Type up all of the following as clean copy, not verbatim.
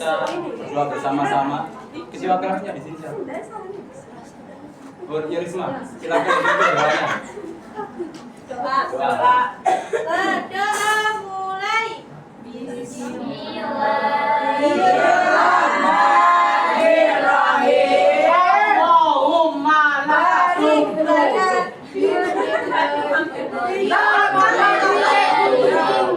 kita berdoa bersama-sama. Kesiwa kerasnya di sini siapa? Oh, Risma, silakan doanya. Doa mulai. Bismillahirrahmanirrahim. Allahumma barik lana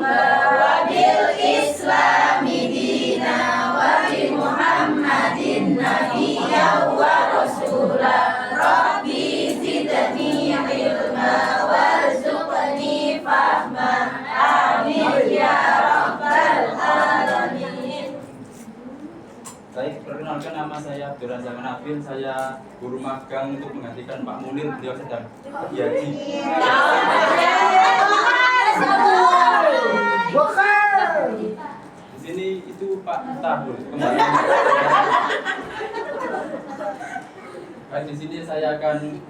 wa bil islami dina wa bi Muhammadin nabiyyan wa rasulah. Rabbi zidni ilma warzuqni fahma. Amin ya rabbal alamin. Baik, perkenalkan nama saya Abdul Razak Nabil. Saya guru magang untuk menggantikan Pak Munir. Beliau sedang pergi haji. Di sini itu Pak Tabul kembali. Baik, di sini saya akan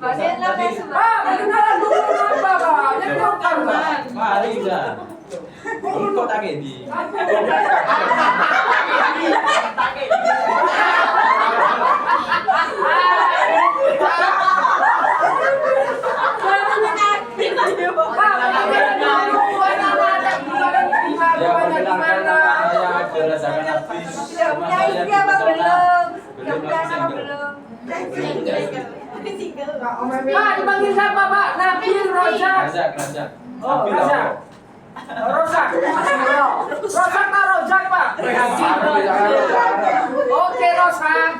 mari udah. Kok tak di? Ya, perkenalkan saya Abdul Razak Nabil. Pak, dipanggil siapa Pak? Nabil Rozak. Razak. Oh, Rozak. Rozak. Rozak atau Rozak Pak? Oke Rozak.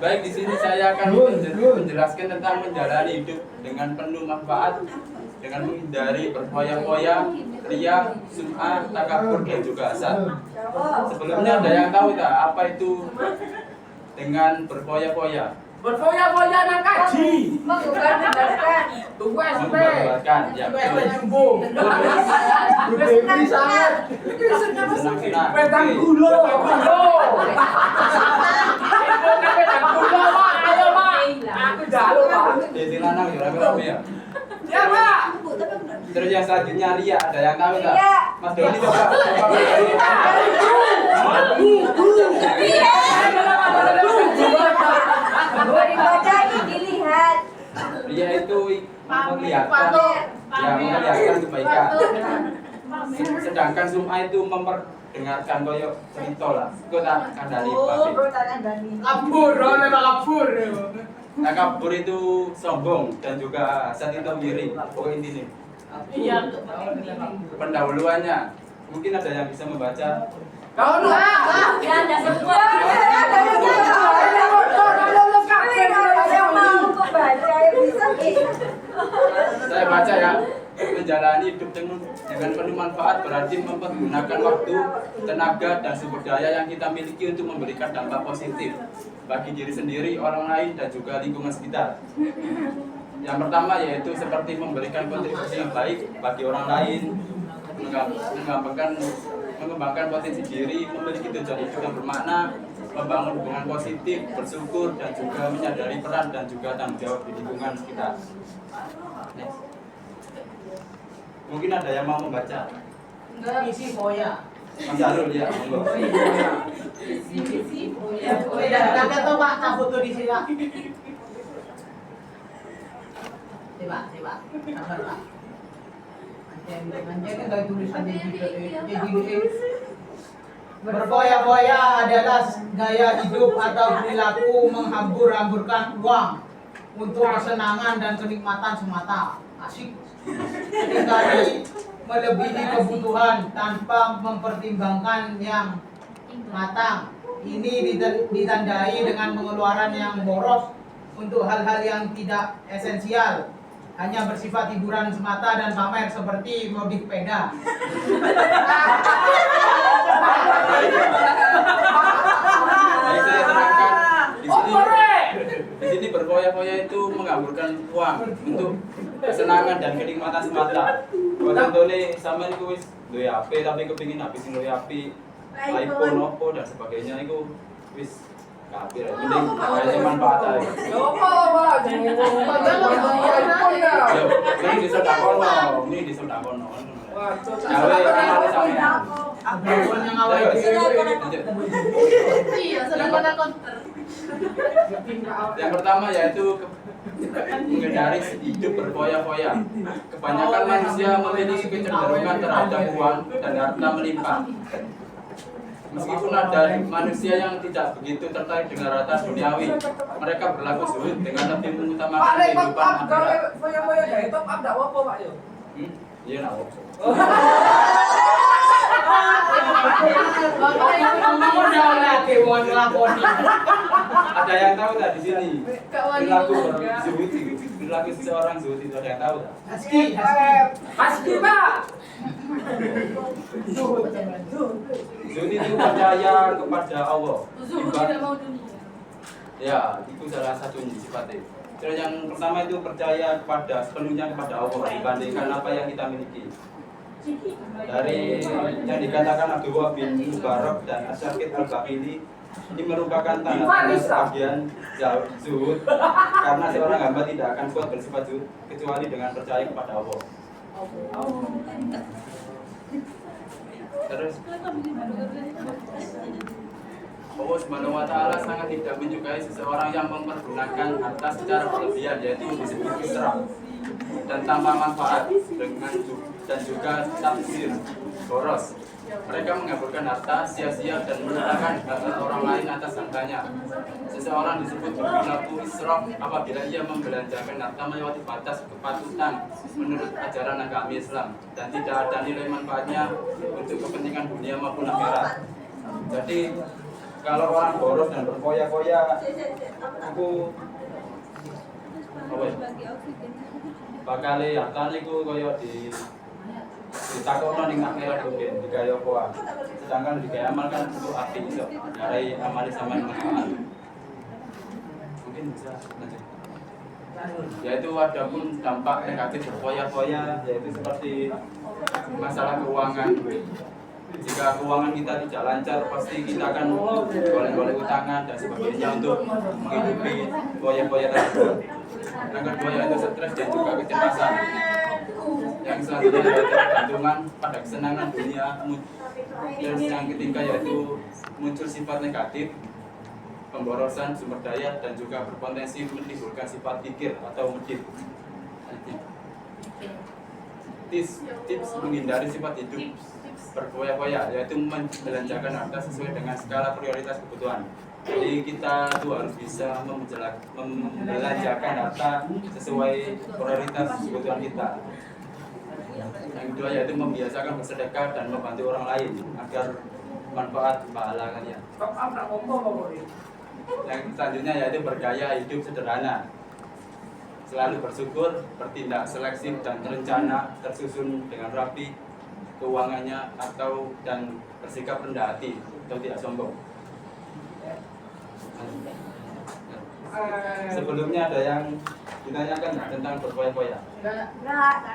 Baik, di sini saya akan menjelaskan tentang menjalani hidup dengan penuh manfaat, dengan menghindari berfoya-foya, ria, sum'ah, takabur, dan juga hasad. Sebelumnya ada yang tahu tak apa itu dengan berfoya-foya? Berfoya-foya nang kaji. Mengubarkan. Tunggu SP. Mengubarkan, ya betul. Jumbo. Senang-senang. Petang gulo. Petang gulo Pak. Ayo Pak. Aku jaluk Pak. Jadi lanang ya, rame ya. Ya Pak. Terus yang selanjutnya ria, ada yang tahu tak? Ria. Mas Doni coba. Dibaca dilihat. Ria itu memperlihatkan kebaikan. Sedangkan sum'ah itu memperdengarkan koyo cerita lah. Kau tak kandani pakai. Kabur, memang kabur. Takabur itu sombong dan juga hasad itu iri. Pokoknya intinya. Iya. Pendahuluannya mungkin ada yang bisa membaca. Kau lu. Ya ada semua. Saya baca ya. Menjalani hidup dengan penuh manfaat berarti mempergunakan waktu, tenaga, dan sumber daya yang kita miliki untuk memberikan dampak positif bagi diri sendiri, orang lain, dan juga lingkungan sekitar. Yang pertama yaitu seperti memberikan kontribusi yang baik bagi orang lain, mengembangkan potensi diri, memiliki tujuan hidup yang bermakna, membangun hubungan positif, bersyukur, dan juga menyadari peran dan juga tanggung jawab di lingkungan sekitar. Next. Mungkin ada yang mau membaca. Isi foya. Mas Arul ya, monggo. Isi foya. Ada tuh Pak, tak foto di sini Pak. Coba. Sabar Pak. Anjay enggak tulisan jadi berfoya-foya adalah gaya hidup atau perilaku menghambur-hamburkan uang untuk kesenangan dan kenikmatan semata. Asik. Seringkali melebihi kebutuhan tanpa mempertimbangkan yang matang. Ini ditandai dengan pengeluaran yang boros untuk hal-hal yang tidak esensial, hanya bersifat hiburan semata dan pamer seperti modif sepeda. Baik, saya terangkan di sini berfoya-foya itu menghamburkan uang untuk kesenangan dan kenikmatan semata. Kalau contohnya sama itu wis duwe HP tapi kepingin habisin duwe HP, iPhone, Oppo dan sebagainya itu wis kafir. Mending kayaknya manfaat aja. Ini disodakono. Gawe amal sampean. Abang yang awal Terus, dhewe. lanjut. Iya, sudah kena counter. Yang pertama yaitu menghindari hidup berfoya-foya. Kebanyakan manusia memiliki kecenderungan terhadap uang dan harta melimpah. Meskipun ada manusia yang tidak begitu tertarik dengan harta duniawi, mereka berlaku zuhud dengan lebih mengutamakan kehidupan akhirat. Iya, nak. Udah lagi mau ngelakoni. Ada yang tahu tak di sini? Perilaku zuhud itu, perilaku seseorang zuhud itu ada yang tahu tak? Haski Pak. Zuhud itu percaya kepada Allah. mau dunia. Ya, itu salah satu sifatnya. Terus yang pertama itu percaya sepenuhnya kepada Allah dibandingkan apa yang kita miliki. Dari yang dikatakan Abdul Wahab bin Mubarak dan Asyakid Al-Baqili, ini merupakan tanda sebagian zuhud karena seorang hamba tidak akan kuat bersifat zuhud kecuali dengan percaya kepada Allah. Terus Allah Subhanahu wa Ta'ala sangat tidak menyukai seseorang yang mempergunakan harta secara berlebihan, yaitu disebut israf dan tanpa manfaat dan juga tafsir boros. Mereka mengaburkan harta sia-sia dan meletakkan hak orang lain atas hartanya. Seseorang disebut berperilaku israf apabila ia membelanjakan harta melewati batas kepatutan menurut ajaran agama Islam dan tidak ada nilai manfaatnya untuk kepentingan dunia maupun akhirat. Jadi kalau orang boros dan berfoya-foya, aku bakal hartanya itu koyo ditakokno ning akhirat mungkin digaya apa. Sedangkan digaya amal kan untuk api iso dari amal sama manfaat. Mungkin bisa lanjut. Yaitu ada pun dampak negatif berfoya-foya, yaitu seperti masalah keuangan. Jika keuangan kita tidak lancar, pasti kita akan boleh-boleh utangan dan sebagainya untuk menghidupi foya-foya tersebut. Yang kedua yaitu stres dan juga kecemasan. Yang selanjutnya yaitu ketergantungan pada kesenangan dunia. Terus yang ketiga yaitu muncul sifat negatif, pemborosan sumber daya dan juga berpotensi menimbulkan sifat pikir atau medit. Tips menghindari sifat hidup berfoya-foya yaitu membelanjakan harta sesuai dengan skala prioritas kebutuhan. Jadi kita tuh harus bisa membelanjakan harta sesuai prioritas kebutuhan kita. Yang kedua yaitu membiasakan bersedekah dan membantu orang lain agar manfaat pahala kalian. Yang selanjutnya yaitu bergaya hidup sederhana. Selalu bersyukur, bertindak selektif dan terencana, tersusun dengan rapi keuangannya dan bersikap rendah hati atau tidak sombong. Sebelumnya ada yang ditanyakan tentang berfoya-foya? Enggak ada.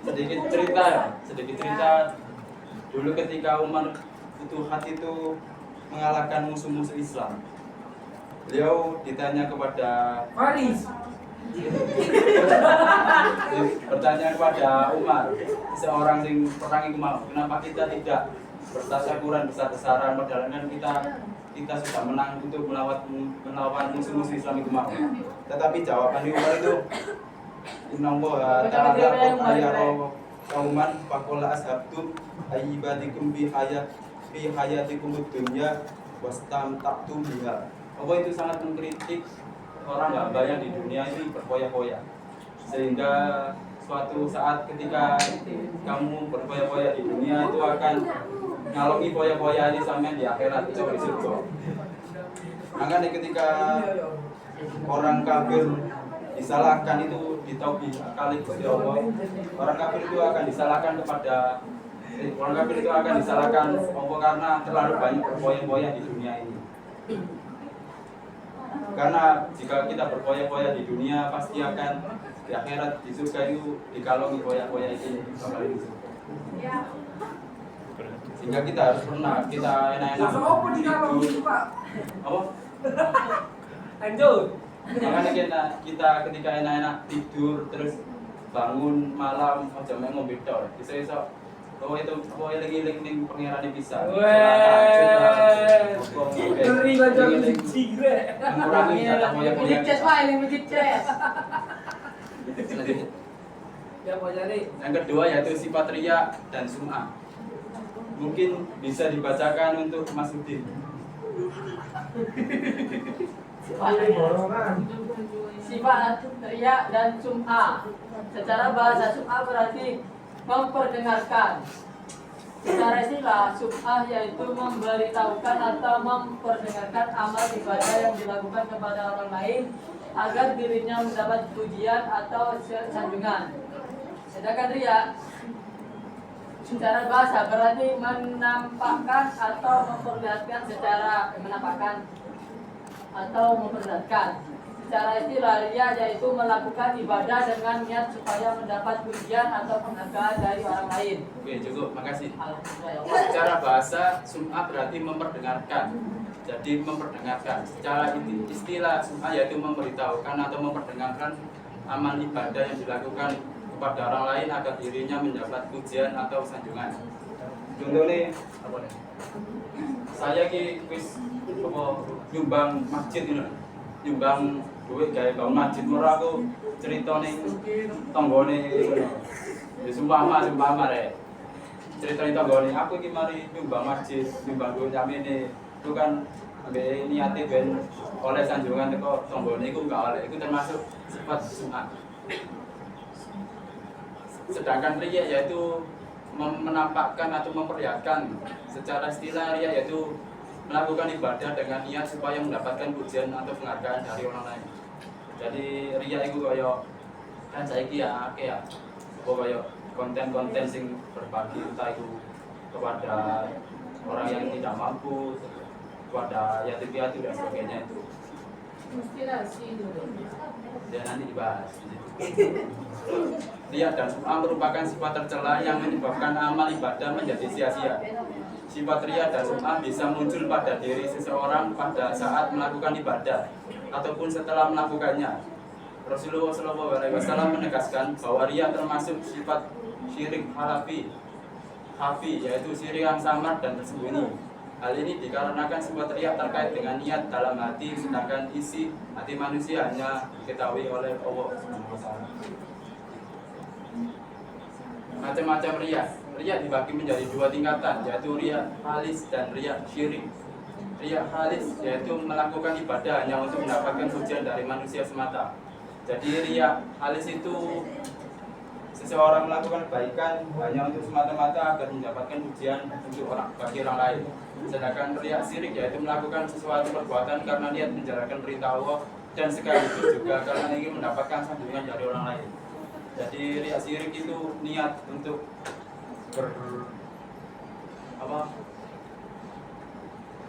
Sedikit cerita dulu ketika Umar Futuhat itu mengalahkan musuh-musuh Islam. Beliau ditanya kepada bertanya kepada Umar, seorang yang perang itu mau, kenapa kita tidak bertasyakuran besar-besaran padahal kan kita sudah menang untuk melawan musuh-musuh Islam itu mau. Tetapi jawaban Umar itu Innallaha ta'ala qad ayyara qauman faqala ashabtum ayyibatikum fi hayatikum dunya wastamta'tum biha. Allah itu sangat mengkritik orang hamba yang di dunia ini berfoya-foya, sehingga suatu saat ketika kamu berfoya-foya di dunia itu akan ngalami foya-foya ini sampai di akhirat itu di surga. Makanya ketika orang kafir disalahkan itu ditaubi kali Gusti Allah, orang kafir itu akan disalahkan Allah karena terlalu banyak berfoya-foya di dunia ini. Karena jika kita berfoya-foya di dunia pasti akan di akhirat di surga itu dikalongi foya-foya ini bakal di surga. Sehingga kita harus pernah kita enak-enak tidur. Apa? Lanjut. Makanya kita ketika enak-enak tidur terus bangun malam aja ngombe tok. Bisa Oh itu, oh lagi-lagi ning pangerane bisa. Weh. Ngeri macam cigre. Mengurangi kata Mijit ces wae, ini mijit ces. Selanjutnya. Ya mau cari. Yang kedua yaitu sifat riya dan sum'ah. Mungkin bisa dibacakan untuk Mas Udin. Sifat riya dan sum'ah. Secara bahasa sum'ah berarti memperdengarkan. Secara istilah sum'ah yaitu memberitahukan atau memperdengarkan amal ibadah yang dilakukan kepada orang lain agar dirinya mendapat pujian atau sanjungan. Sedangkan riya secara bahasa berarti menampakkan atau memperlihatkan secara menampakkan atau memperlihatkan. Secara istilah riya yaitu melakukan ibadah dengan niat supaya mendapat pujian atau penghargaan dari orang lain. Oke, cukup, makasih. Alhamdulillah ya Allah. Secara bahasa sum'ah berarti memperdengarkan. Jadi memperdengarkan. Secara istilah sum'ah yaitu memberitahukan atau memperdengarkan amal ibadah yang dilakukan kepada orang lain agar dirinya mendapat pujian atau sanjungan. Contohnya apa nih? Saya ki wis apa nyumbang masjid ini. Nyumbang duit gawe bangun masjid murah aku cerita ning tanggane ya sumpah rek. Cerita ning tanggane aku iki mari nyumbang masjid, nyumbang duit nyamene itu kan ambek niate ben oleh sanjungan teko tanggane iku enggak oleh. Itu termasuk sifat sum'ah. Sedangkan riya yaitu menampakkan atau memperlihatkan. Secara istilah riya yaitu melakukan ibadah dengan niat supaya mendapatkan pujian atau penghargaan dari orang lain. Jadi riya itu kaya kan saiki ya akeh ya. Apa kaya konten-konten sing berbagi entah itu kepada orang yang tidak mampu, kepada yatim piatu dan sebagainya itu. Inspirasi dulu. Dan nanti dibahas. Riya dan sum'ah merupakan sifat tercela yang menyebabkan amal ibadah menjadi sia-sia. Sifat riya dan sum'ah bisa muncul pada diri seseorang pada saat melakukan ibadah ataupun setelah melakukannya. Rasulullah SAW menegaskan bahwa riya termasuk sifat syirik hafi, yaitu syirik yang samar dan tersembunyi. Hal ini dikarenakan sifat riya terkait dengan niat dalam hati, sedangkan isi hati manusia hanya diketahui oleh Allah SWT. Macam-macam riya. Riya dibagi menjadi dua tingkatan, yaitu riya halis dan riya syirik. Riya halis yaitu melakukan ibadah hanya untuk mendapatkan pujian dari manusia semata. Jadi riya halis itu seseorang melakukan kebaikan hanya untuk semata-mata agar mendapatkan pujian untuk bagi orang lain. Sedangkan riya syirik yaitu melakukan sesuatu perbuatan karena niat menjalankan perintah Allah dan sekaligus juga karena ingin mendapatkan sanjungan dari orang lain. Jadi riya syirik itu niat untuk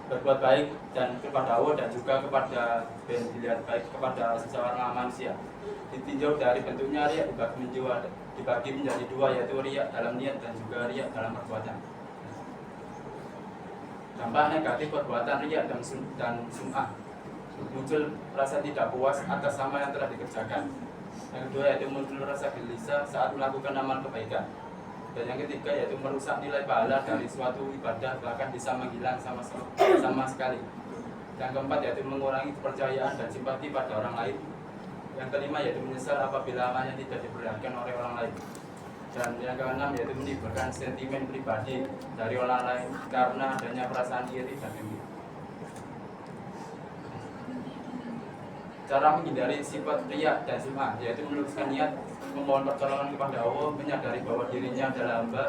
berbuat baik dan kepada Allah dan juga kepada dilihat baik kepada seseorang manusia. Ditinjau dari bentuknya riya dibagi menjadi dua, yaitu riya dalam niat dan juga riya dalam perbuatan. Dampak negatif perbuatan riya dan sum'ah: muncul rasa tidak puas atas sama yang telah dikerjakan. Yang kedua yaitu muncul rasa gelisah saat melakukan amal kebaikan. Dan yang ketiga yaitu merusak nilai pahala dari suatu ibadah, bahkan bisa menghilang sama sekali. Yang keempat yaitu mengurangi kepercayaan dan simpati pada orang lain. Yang kelima yaitu menyesal apabila amalnya tidak diperlihatkan oleh orang lain. Dan yang keenam yaitu menimbulkan sentimen pribadi dari orang lain karena adanya perasaan iri dan dengki. Cara menghindari sifat riya dan sum'ah yaitu meluruskan niat, memohon pertolongan kepada Allah, menyadari bahwa dirinya adalah hamba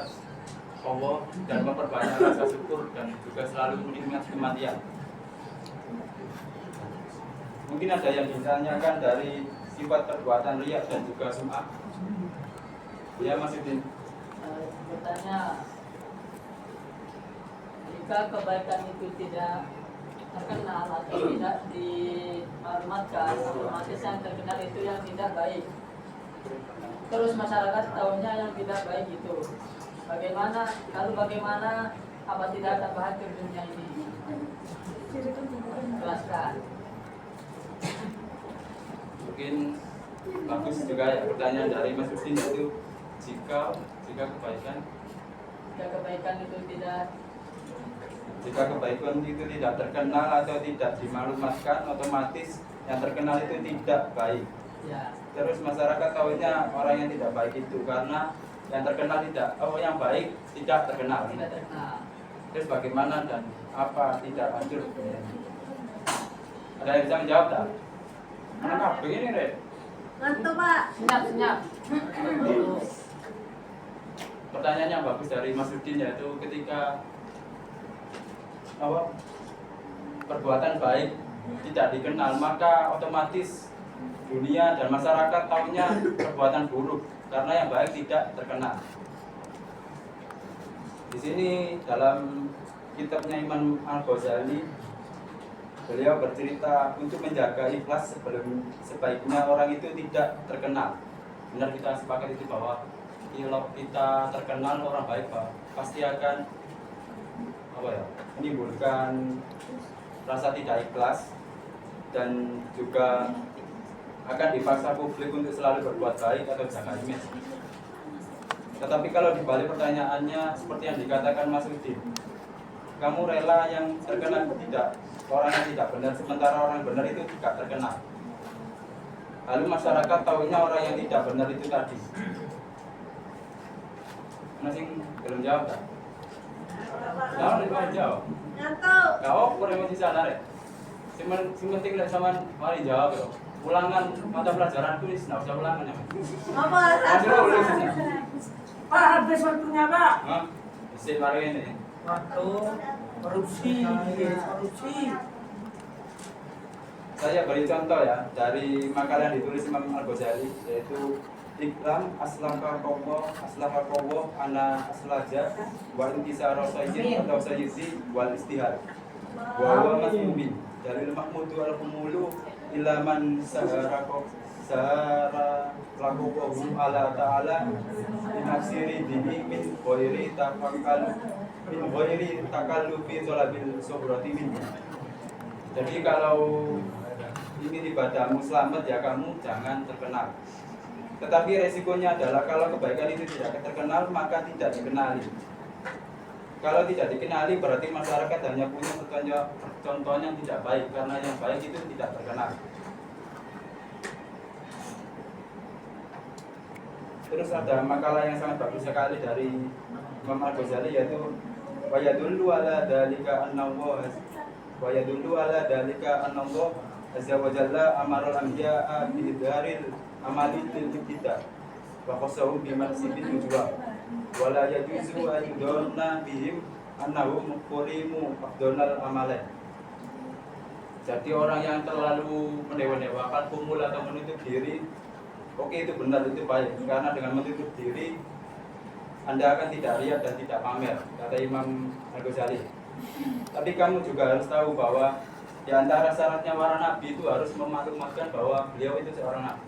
Allah dan memperbanyak rasa syukur dan juga selalu mengingat kematian. Mungkin ada yang ditanyakan dari sifat perbuatan riya dan juga sum'ah. Ya Mas Yudin. Bertanya, jika kebaikan itu tidak terkenal atau tidak dimaklumatkan, otomatis yang terkenal itu yang tidak baik. Terus masyarakat tahunya yang tidak baik itu. Bagaimana apa tidak tambahan ke dunia ini? Jelaskan. Mungkin bagus juga ya pertanyaan dari Mas Yudin, itu jika kebaikan jika kebaikan itu tidak Jika kebaikan itu tidak terkenal atau tidak dimaklumatkan, otomatis yang terkenal itu tidak baik. ya Terus masyarakat tahunya orang yang tidak baik itu karena yang terkenal tidak, yang baik tidak terkenal. tidak terkenal. Terus bagaimana dan apa tidak hancur? Ada yang bisa menjawab tak? Anak begini deh. Ngantuk, Pak. Senyap. Pertanyaannya bagus dari Mas Udin, yaitu ketika perbuatan baik tidak dikenal, maka otomatis dunia dan masyarakat tahunya perbuatan buruk karena yang baik tidak terkenal. Di sini dalam kitabnya Imam Al-Ghazali, beliau bercerita untuk menjaga ikhlas sebelum sebaiknya orang itu tidak terkenal. Benar, kita sepakat itu bahwa kalau kita terkenal orang baik, Pak, pasti akan menimbulkan rasa tidak ikhlas dan juga akan dipaksa publik untuk selalu berbuat baik atau jaga image. Tetapi kalau dibalik pertanyaannya seperti yang dikatakan Mas Udin, kamu rela yang terkenal tidak, orang yang tidak benar, sementara orang benar itu tidak terkenal. Lalu masyarakat tahunya orang yang tidak benar itu tadi. Masih belum jawab tak? Jawab, lebih jawab. Ngantuk. Kau kurang emosi sana rek. Si penting lihat sama mari jawab yo. Ulangan mata pelajaran tulis, nggak usah ulangan ya. Apa? Masih boleh sih. Pak, habis waktunya, Pak. Hah? Isi mari ini. Waktu korupsi. Saya beri contoh ya dari makalah yang ditulis Imam Al-Ghazali, yaitu Ikram aslaka kowo ana aslaja wa intisara sayyid atau sayyidi wal istihar wa huwa masmumin dari mahmudu al-humulu ilaman sahara lakukohu ala ta'ala inaksiri bihi min ghairi takallufi thalabil suhrati minhu. Jadi kalau ingin ibadahmu selamat ya kamu jangan terkenal. Tetapi resikonya adalah kalau kebaikan itu tidak terkenal maka tidak dikenali. Kalau tidak dikenali berarti masyarakat hanya punya contoh yang tidak baik karena yang baik itu tidak terkenal. Terus ada makalah yang sangat bagus sekali dari Imam Al-Ghazali, yaitu wa yadullu ala dalika annallahu azza wa jalla amarul anbiya'a bi daril amali lil ibtida wa qasahu bi mansibin nujwa wa la yajuzu an yudonna bihim annahum muqrimu afdalal amale. Jadi orang yang terlalu mendewa-dewakan, kumul atau menutup diri, oke, itu benar, itu baik, karena dengan menutup diri Anda akan tidak riya dan tidak pamer, kata Imam Al-Ghazali. Tapi kamu juga harus tahu bahwa di antara syaratnya para nabi itu harus memaklumatkan bahwa beliau itu seorang nabi.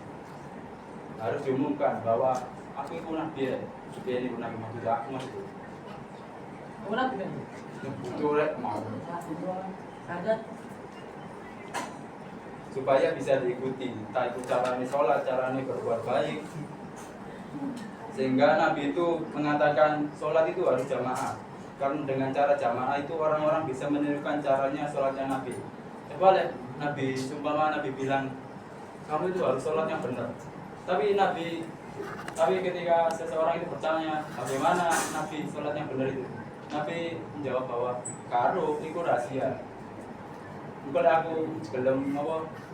Harus diumumkan bahwa aku itu nabi, ini nabi maksud aku maksud. Kemudian kan? Betul rek mau. Ada Supaya bisa diikuti, entah itu caranya sholat, caranya berbuat baik. Sehingga Nabi itu mengatakan sholat itu harus jamaah. Karena dengan cara jamaah itu orang-orang bisa menirukan caranya sholatnya Nabi. Coba lihat Nabi, sumpama Nabi bilang kamu itu harus sholat yang benar. Tapi ketika seseorang itu bertanya bagaimana Nabi sholat yang benar itu, Nabi menjawab bahwa karo itu rahasia. Bukan aku belum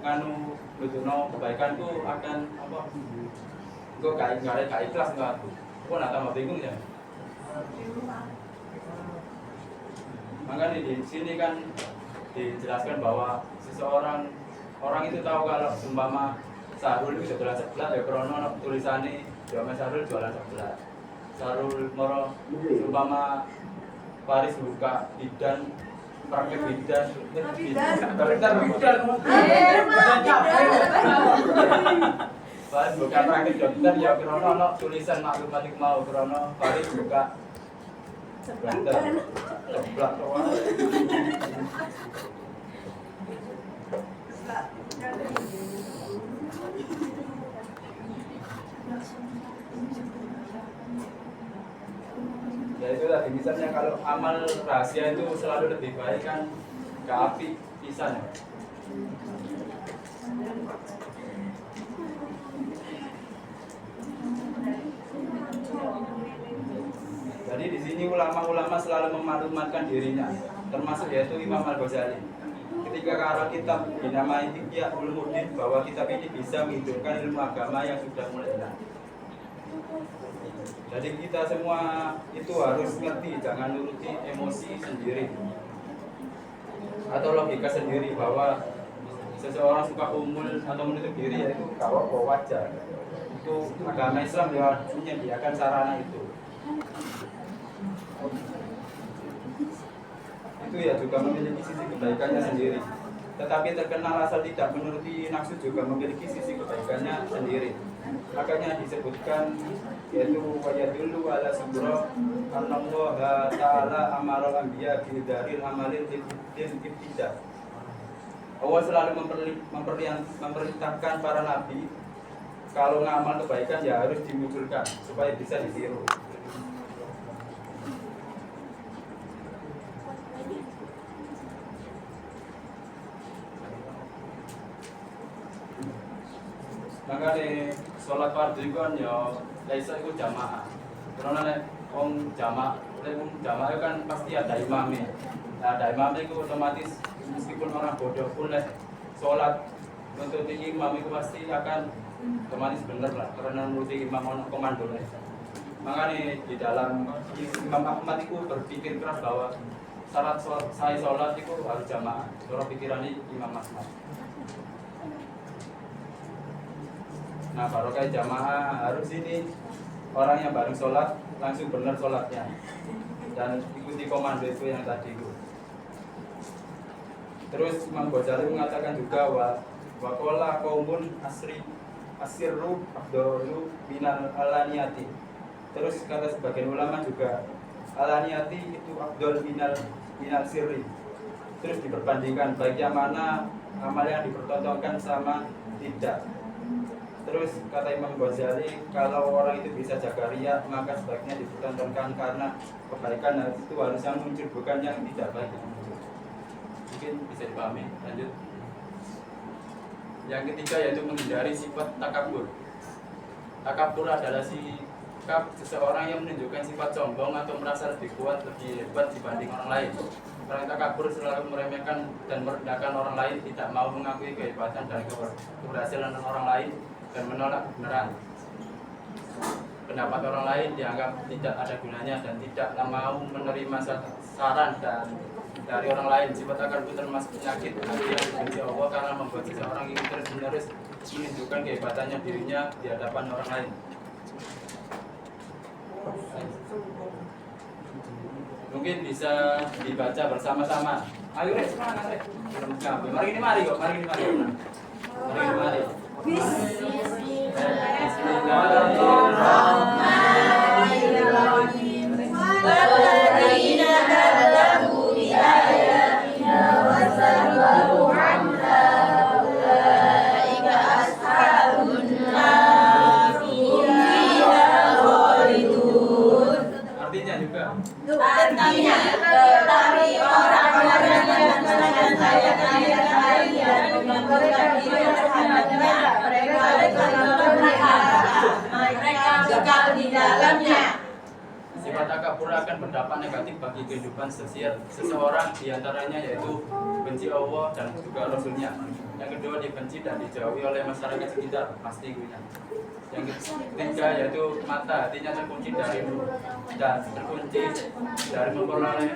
nganu nuduno kebaikanku akan kok gak ikhlas enggak aku. Kok nak tambah bingung ya. Makanya di sini kan dijelaskan bahwa orang itu tahu kalau umpama Sarul itu jualan sebelah ya krono tulisannya jualan Sarul jualan sebelah. Sarul moro umpama Paris buka bidan praktek bidan Paris buka praktek dokter ya krono tulisan maklumat mau krono Paris buka dokter sebelah doang. Ya itu tadi misalnya kalau amal rahasia itu selalu lebih baik kan ke api pisan. Jadi di sini ulama-ulama selalu memaklumatkan dirinya, termasuk yaitu Imam Al-Ghazali. Ketika karang kitab dinamai Ihya Ulumuddin bahwa kitab ini bisa menghidupkan ilmu agama yang sudah mulai hilang. Jadi kita semua itu harus ngerti, jangan nuruti emosi sendiri atau logika sendiri bahwa seseorang suka umul atau menutup diri yaitu kalau wajar. Itu agama Islam ya menyediakan sarana itu. Itu ya juga memiliki sisi kebaikannya sendiri. Tetapi terkenal asal tidak menuruti nafsu juga memiliki sisi kebaikannya sendiri. Makanya disebutkan yaitu wajadulu ala subro anallaha ta'ala amaral anbiya bidaril amalil ibtidah. Allah selalu memerintahkan para nabi kalau ngamal kebaikan ya harus dimunculkan supaya bisa ditiru. Maka nih sholat fardu itu kan ya laisa itu jamaah. Karena nih jamaah itu kan pasti ada imamnya. Nah, ada imamnya itu otomatis meskipun orang bodoh pun sholat untuk imam itu pasti akan otomatis benar lah karena menurut imam komando. Maka nih di dalam Imam Ahmad itu berpikir keras bahwa syarat saya sholat itu harus jamaah. Cara pikirannya Imam Ahmad. Nah, barokah jamaah harus ini orang yang baru sholat langsung benar sholatnya dan ikuti komando itu yang tadi itu. Terus Imam Ghazali mengatakan juga waqala qaumun asirru afdalu minal alaniyati. Terus kata sebagian ulama juga alaniyati itu afdal minal sirri. Terus diperbandingkan baik yang mana amal yang dipertontonkan sama tidak. Terus kata Imam Ghazali, kalau orang itu bisa jaga riya, maka sebaiknya dipertontonkan karena kebaikan itu harus yang muncul, bukan yang tidak baik. Mungkin bisa dipahami. Lanjut. Yang ketiga yaitu menghindari sifat takabur. Takabur adalah sikap seseorang yang menunjukkan sifat sombong atau merasa lebih kuat, lebih hebat dibanding orang lain. Orang takabur selalu meremehkan dan merendahkan orang lain, tidak mau mengakui kehebatan dan keberhasilan orang lain, dan menolak kebenaran. Pendapat orang lain dianggap tidak ada gunanya dan tidak mau menerima saran dari orang lain. Sifat takabur termasuk penyakit hati yang dibenci Allah karena membuat seseorang ingin terus-menerus menunjukkan kehebatannya dirinya di hadapan orang lain. Mungkin bisa dibaca bersama-sama. Ayo Rek, semangat Rek. Mari ini mari. Bismillahirrahmanirrahim. Walladzina kadzabu bi ayatina wastakbaru anha ulaika ashabun nar hum fiha khalidun. Artinya juga. Artinya tetapi orang-orang yang melakukan ayat-ayat dan mengabaikan diri terhadapnya mereka kekal di dalamnya. Sifat takabur akan berdampak negatif bagi kehidupan seseorang, diantaranya yaitu benci Allah dan juga Rasulnya. Yang kedua dibenci dan dijauhi oleh masyarakat sekitar, pasti gunya. Yang ketiga yaitu mata, hatinya terkunci dari memperoleh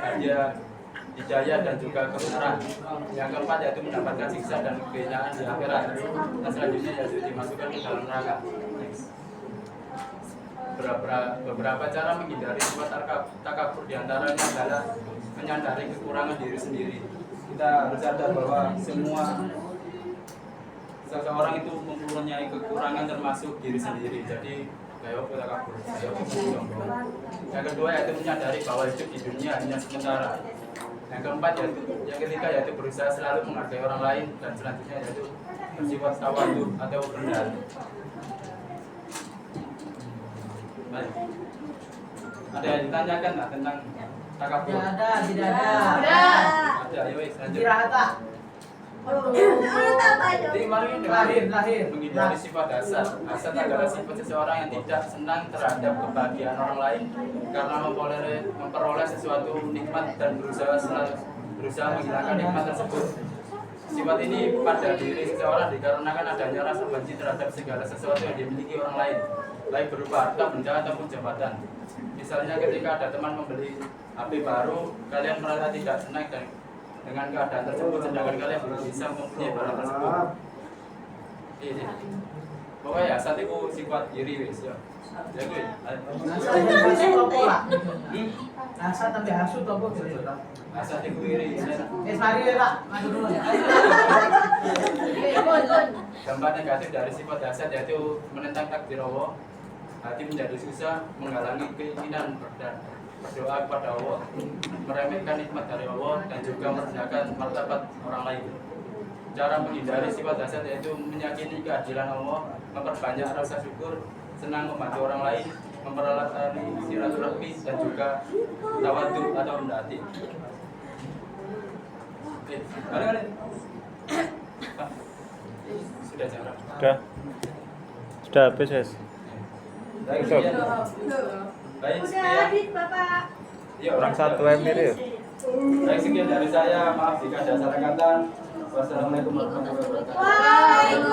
hidayah dan juga kebenaran. Yang keempat yaitu mendapatkan siksa dan kehinaan di akhirat. Dan selanjutnya yaitu dimasukkan ke dalam neraka. Beberapa cara menghindari sifat takabur diantaranya adalah menyadari kekurangan diri sendiri. Kita harus sadar bahwa seseorang itu mempunyai kekurangan termasuk diri sendiri. Jadi kayak apa takabur, kayak apa sombong. Yang kedua yaitu menyadari bahwa hidup di dunia hanya sementara. Yang keempat yang ketiga yaitu berusaha selalu menghargai orang lain, dan selanjutnya yaitu bersifat tawadhu atau rendah. Baik. Ada yang ditanyakan nggak tentang Takabur. Tidak ada, tidak ada. Ada, ayo wes lanjut. Kirahata. Jadi kemarin Lahir. menghindari sifat hasad. Hasad adalah sifat seseorang yang tidak senang terhadap kebahagiaan orang lain karena memperoleh sesuatu nikmat dan berusaha menghilangkan nikmat tersebut. Sifat ini pada diri seseorang dikarenakan adanya rasa benci terhadap segala sesuatu yang dimiliki orang lain, baik berupa harta, benda ataupun jabatan. Misalnya ketika ada teman membeli HP baru, kalian merasa tidak senang dengan keadaan tersebut, sedangkan kalian belum bisa mempunyai barang tersebut. Ini. Pokoknya hasad itu sifat iri wis ya. Ya gue. Hasad dan hasut apa lah? Hasad sampai hasut apa? Hasad itu iri. Mari ya Pak, maju dulu. Dampak negatif dari sifat hasad yaitu menentang takdir Allah, hati menjadi susah, menghalangi keinginan dan berdoa kepada Allah, meremehkan nikmat dari Allah, dan juga merendahkan martabat orang lain. Cara menghindari sifat hasad yaitu meyakini keadilan Allah, memperbanyak rasa syukur, senang membantu orang lain, mempererat tali silaturahmi, dan juga tawadhu atau rendah hati. Oke, balik. Pak, sudah jarang. Sudah habis, Yes. Baik, Besok. sekian. Baik, Udah sekian. habis Bapak. Ya, Orang satu Emir ya. Baik, sekian dari saya. Maaf jika ada salah kata. Wassalamualaikum warahmatullahi wabarakatuh. Waalaikumsalam.